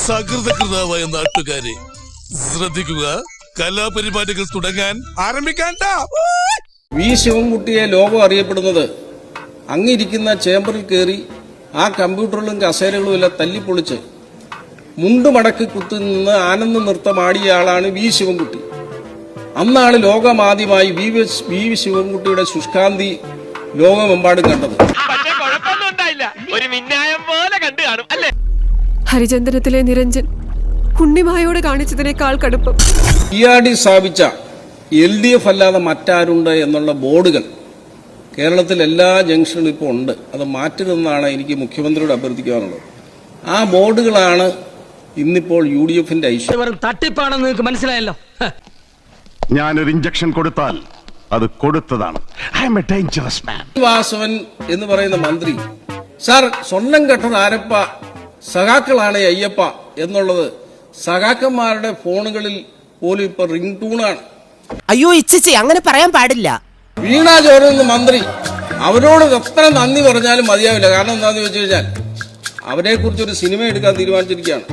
സകൃതകൃതാവായ നാട്ടുകാരെ ശ്രദ്ധിക്കുക, കലാപരിപാടികൾ തുടങ്ങാൻ ആരംഭിക്കാൻ. വി ശിവൻകുട്ടിയെ ലോകം അറിയപ്പെടുന്നത് അങ്ങിരിക്കുന്ന ചേംബറിൽ കയറി ആ കമ്പ്യൂട്ടറിലും കസേരകളും എല്ലാം തല്ലിപ്പൊളിച്ച് മുണ്ടുമടക്കി കുത്തുനിന്ന് ആനന്ദ നൃത്തമാടിയ ആളാണ് വി ശിവൻകുട്ടി. അന്നാണ് ലോകമാദ്യമായി വി ശിവൻകുട്ടിയുടെ ശുഷ്കാന്തി ലോകമെമ്പാടും കണ്ടത്. ഹരിചന്ദനത്തിലെ നിരഞ്ജൻ ഉണ്ണിമായോട് കാണിച്ചതിനേക്കാൾ കടുപ്പം. ERD സ്ഥാപിച്ച LDF അല്ലാതെ മറ്റാരുണ്ട് എന്നുള്ള ബോർഡുകൾ കേരളത്തിൽ എല്ലാ ജംഗ്ഷനിലും ഇപ്പോൾ ഉണ്ട്. അത് മാറ്റരുതെന്നാണ് എനിക്ക് മുഖ്യമന്ത്രിയോട് അഭ്യർത്ഥിക്കാനുള്ളത്. ആ ബോർഡുകളാണ് ഇന്നിപ്പോൾ UDFന്റെ ഐശ്വര്യം. തട്ടിപ്പാണെന്ന് നിങ്ങൾക്ക് മനസ്സിലായല്ലോ. ഞാനൊരു ഇഞ്ചക്ഷൻ കൊടുത്താൽ അത് കൊടുത്തതാണ്. ഐ എം എ ഡേഞ്ചറസ് മാൻ. വാസവൻ എന്ന് പറയുന്ന മന്ത്രി സാർ സ്വർണം കെട്ടത് ആരപ്പ, സഖാക്കളാണ് അയ്യപ്പ എന്നുള്ളത് സഖാക്കന്മാരുടെ ഫോണുകളിൽ പോലും ഇപ്പൊ റിംഗ് ടൂണാണ്. അയ്യോ ഇച്ഛി അങ്ങനെ പറയാൻ പാടില്ല. വീണ ജോർജ് എന്ന മന്ത്രി, അവരോട് എത്ര നന്ദി പറഞ്ഞാലും മതിയാവില്ല. കാരണം എന്താണെന്ന് ചോദിച്ചു കഴിഞ്ഞാൽ അവരെ കുറിച്ചൊരു സിനിമ എടുക്കാൻ തീരുമാനിച്ചിരിക്കുകയാണ്.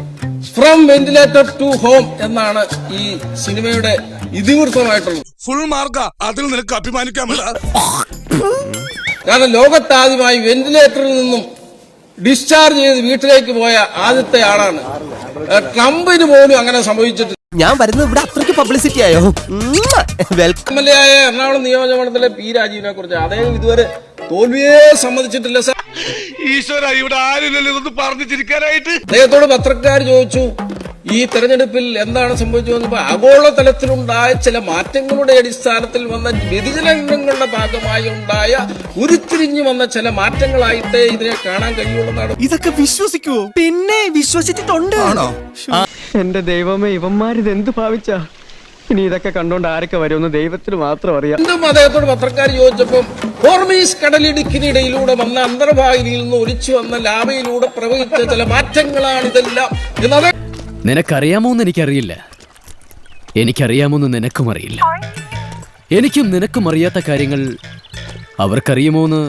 ഫ്രം വെന്റിലേറ്റർ ടു ഹോം എന്നാണ് ഈ സിനിമയുടെ ഇതിവൃത്തമായിട്ടുള്ളത്. ഫുൾ മാർക്കാ, അതിൽ നിനക്ക് അഭിമാനിക്കാമല്ല. കാരണം ലോകത്താദ്യമായി വെന്റിലേറ്ററിൽ നിന്നും ഡിസ്ചാർജ് ചെയ്ത് വീട്ടിലേക്ക് പോയ ആദ്യത്തെ ആളാണ്. ട്രംപിന് പോലും അങ്ങനെ സംഭവിച്ചിട്ടില്ല. ഞാൻ വരുന്നത് ഇവിടെ അത്രയ്ക്ക് പബ്ലിസിറ്റി ആയോ? MLA ആയ എറണാകുളം നിയോജകമണ്ഡലത്തിലെ P. രാജീവിനെ കുറിച്ച് അദ്ദേഹം ഇതുവരെ തോൽവിയെ സമ്മതിച്ചിട്ടില്ല സാർ. ഈശ്വര, ഇവിടെ ആരില്ലല്ലോ ഇതൊന്ന് പറഞ്ഞു ചിരിക്കാനായിട്ട്. അദ്ദേഹത്തോട് പത്രക്കാർ ചോദിച്ചു ഈ തെരഞ്ഞെടുപ്പിൽ എന്താണ് സംഭവിച്ചത്. ആഗോളതലത്തിലുണ്ടായ ചില മാറ്റങ്ങളുടെ അടിസ്ഥാനത്തിൽ വന്ന വ്യതിചലനങ്ങളുടെ ഭാഗമായി ഉണ്ടായ ഉരുത്തിരിഞ്ഞു വന്ന ചില മാറ്റങ്ങളായിട്ടേ ഇതിനെ കാണാൻ കഴിയുള്ളതാണ്. ഇതൊക്കെ വിശ്വസിക്കുവോ? പിന്നെ വിശ്വസിച്ചിട്ടുണ്ട്. എന്റെ ദൈവമേ, ഇവന്മാരിത് എന്ത് ഭാവിച്ച? ഇനി ഇതൊക്കെ കണ്ടോണ്ട് ആരൊക്കെ വരുമെന്ന് ദൈവത്തിന് മാത്രം അറിയാം. വീണ്ടും അദ്ദേഹത്തോട് പത്രക്കാർ ചോദിച്ചപ്പോൾ ഹോർമീസ് കടലിടുക്കിനിടയിലൂടെ വന്ന അന്തർവാഹിനിയിൽ നിന്ന് ഒലിച്ചു വന്ന ലാവയിലൂടെ പ്രവഹിച്ച ചില മാറ്റങ്ങളാണിതെല്ലാം എന്നത്. നിനക്കറിയാമോന്ന് എനിക്കറിയില്ല, എനിക്കറിയാമോന്ന് നിനക്കും അറിയില്ല. എനിക്കും നിനക്കും അറിയാത്ത കാര്യങ്ങൾ അവർക്കറിയുമോന്ന്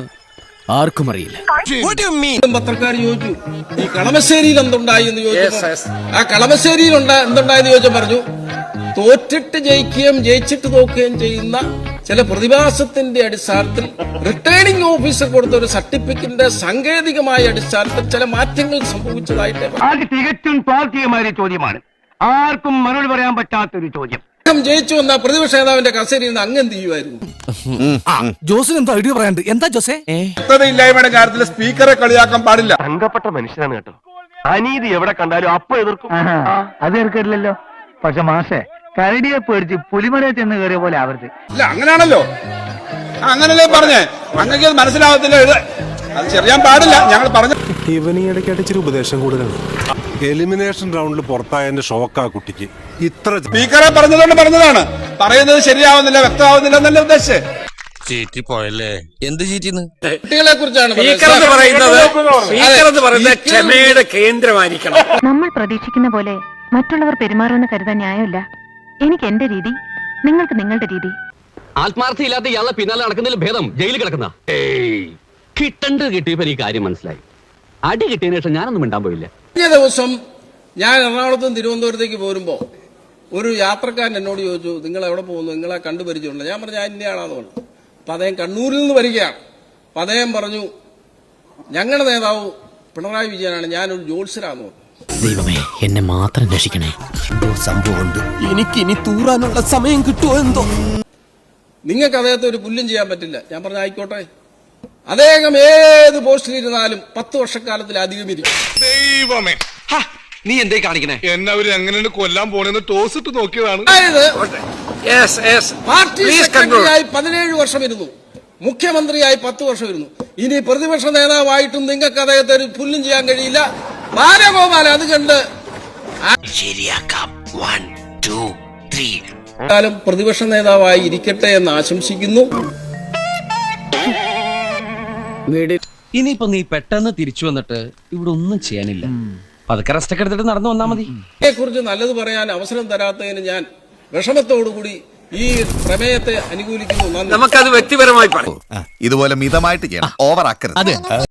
ആർക്കും അറിയില്ല. പത്രക്കാർ ചോദിച്ചു ഈ കളമശ്ശേരിയിൽ എന്തുണ്ടായി എന്ന് ചോദിച്ചു. ആ കളമശ്ശേരിയിൽ എന്തുണ്ടായെന്ന് ചോദിച്ചാൽ പറഞ്ഞു തോറ്റിട്ട് ജയിക്കുകയും ജയിച്ചിട്ട് തോക്കുകയും ചെയ്യുന്ന ചില പ്രതിഭാസത്തിന്റെ അടിസ്ഥാനത്തിൽ റിട്ടേണിംഗ് ഓഫീസർ കൊടുത്ത ഒരു സർട്ടിഫിക്കറ്റിന്റെ സാങ്കേതികമായ അടിസ്ഥാനത്തിൽ ചില മാറ്റങ്ങൾ സംഭവിച്ചതായിട്ട്. അത് തികച്ചും താർക്കികമായ ചോദ്യമാണ്, ആർക്കും മറുപടി പറയാൻ പറ്റാത്തൊരു ചോദ്യം. ജയിച്ചു വന്ന പ്രതിപക്ഷ നേതാവിന്റെ കസേരയിൽ നിന്ന് അങ്ങ് എന്ത് ചെയ്യുമായിരുന്നു? ജോസിന് എന്താ ഐഡിയ പറയാണ്ട്? എന്താ ജോസേ? വ്യക്തതയില്ലായ്മയുടെ കാര്യത്തിൽ സ്പീക്കറെ കളിയാക്കാൻ പാടില്ല. തങ്കപ്പെട്ട മനുഷ്യനാണ് കേട്ടോ. അനീതി എവിടെ കണ്ടാലും അപ്പൊ എതിർക്കും. അത് എതിർക്കില്ലല്ലോ. പക്ഷെ മാഷെ കരടിയെ പേടിച്ച് പുലിമലയെ ചെന്ന് കയറിയ പോലെ ആവരുത്. ഇല്ല, അങ്ങനെയാണല്ലോ, അങ്ങനല്ലേ പറഞ്ഞേ. അങ്ങനെ അത് മനസ്സിലാവത്തില്ല, അത് ചെറിയാൻ പാടില്ല. ഞങ്ങൾ പറഞ്ഞു ഇവന് ഇടയ്ക്കായിട്ട് ഇച്ചിരി ഉപദേശം കൂടുതലാണ്. എലിമിനേഷൻ റൗണ്ടിൽ പുറത്തായതിന്റെ ഷോക്കാ കുട്ടിക്ക്. ഇത്ര സ്പീക്കറെ പറഞ്ഞതുകൊണ്ട് പറഞ്ഞതാണ്. പറയുന്നത് ശരിയാവുന്നില്ല, വ്യക്തമാവുന്നില്ല എന്നല്ല ഉദ്ദേശിച്ചേ. ചീറ്റിപ്പോയല്ലേ? എന്ത് ചീറ്റിന്ന്? കുട്ടികളെ കുറിച്ചാണ് ക്ഷമയുടെ കേന്ദ്രമായിരിക്കണം. നമ്മൾ പ്രതീക്ഷിക്കുന്ന പോലെ മറ്റുള്ളവർ പെരുമാറുമെന്ന് കരുതാൻ ന്യായമില്ല. എനിക്ക് എന്റെ രീതി, നിങ്ങൾക്ക് നിങ്ങളുടെ രീതി. ആത്മാർത്ഥയില്ലാത്ത ഇയാളെ പിന്നാലെ നടക്കുന്നതിൽ ഭേദം ജയിലിൽ കിടക്കുന്ന. കിട്ടേണ്ടത് കിട്ടിയപ്പോ ഈ കാര്യം മനസ്സിലായി. അടി കിട്ടിയതിനു ശേഷം ഞാനൊന്നും മിണ്ടാൻ പോയില്ല. കഴിഞ്ഞ ദിവസം ഞാൻ എറണാകുളത്തും തിരുവനന്തപുരത്തേക്ക് പോരുമ്പോ ഒരു യാത്രക്കാരൻ എന്നോട് ചോദിച്ചു നിങ്ങൾ എവിടെ പോകുന്നു, നിങ്ങളെ കണ്ടുപരിചയമുണ്ട്. ഞാൻ പറഞ്ഞു ഞാൻ ഇന്നയാളാന്ന് പറഞ്ഞു. അപ്പൊ അദ്ദേഹം കണ്ണൂരിൽ നിന്ന് വരികയാണ്. അപ്പൊ അദ്ദേഹം പറഞ്ഞു ഞങ്ങളുടെ നേതാവ് പിണറായി വിജയനാണ്, ഞാനൊരു ജോത്സ്യരാന്ന് പറഞ്ഞു. ദൈവമേ, എന്നെ മാത്രം രക്ഷിക്കണേ. സംഭവമുണ്ട്, എനിക്കിനി തൂറാനുള്ള സമയം കിട്ടുമോ എന്തോ. നിങ്ങൾക്ക് അദ്ദേഹത്തെ ഒരു പുല്ലും ചെയ്യാൻ പറ്റില്ല. ഞാൻ പറഞ്ഞു ആയിക്കോട്ടെ. അദ്ദേഹം ഏത് പോസ്റ്റിലിരുന്നാലും 10 വർഷക്കാലത്തിലധികം ഇരിക്കും. ദൈവമേ, നീ എന്തേ കാണിക്കണേ? എന്നെ അവര് എങ്ങനെയാണ് കൊല്ലാൻ പോണെന്ന് ടോസ് ഇട്ട് നോക്കിയതാണ്. അതായത് പാർട്ടി സെക്രട്ടറിയായി 17 വർഷം ഇരുന്നു, മുഖ്യമന്ത്രിയായി 10 വർഷം ഇരുന്നു. ഇനി പ്രതിപക്ഷ നേതാവായിട്ടും നിങ്ങൾക്ക് അദ്ദേഹത്തെ ഒരു പുല്ലും ചെയ്യാൻ കഴിയില്ല. ബാലഗോപാൽ അത് കണ്ട് ശരിയാക്കാം. 1 2 3 കാലം പ്രതിപക്ഷ നേതാവായി ഇരിക്കട്ടെ എന്ന് ആശംസിക്കുന്നു. ഇനിയിപ്പോ നീ പെട്ടെന്ന് തിരിച്ചു വന്നിട്ട് ഇവിടെ ഒന്നും ചെയ്യാനില്ല. പതുക്കെ റെസ്റ്റ് ഒക്കെ എടുത്തിട്ട് നടന്നു വന്നാ മതി. കുറിച്ച് നല്ലത് പറയാൻ അവസരം തരാത്തതിന് ഞാൻ വിഷമത്തോടുകൂടി ഈ പ്രമേയത്തെ അനുകൂലിക്കുന്നു. നമുക്കത് വ്യക്തിപരമായി പറയാം. ഇതുപോലെ മിതമായിട്ട് ചെയ്യണം, ഓവർ ആക്കരുത്.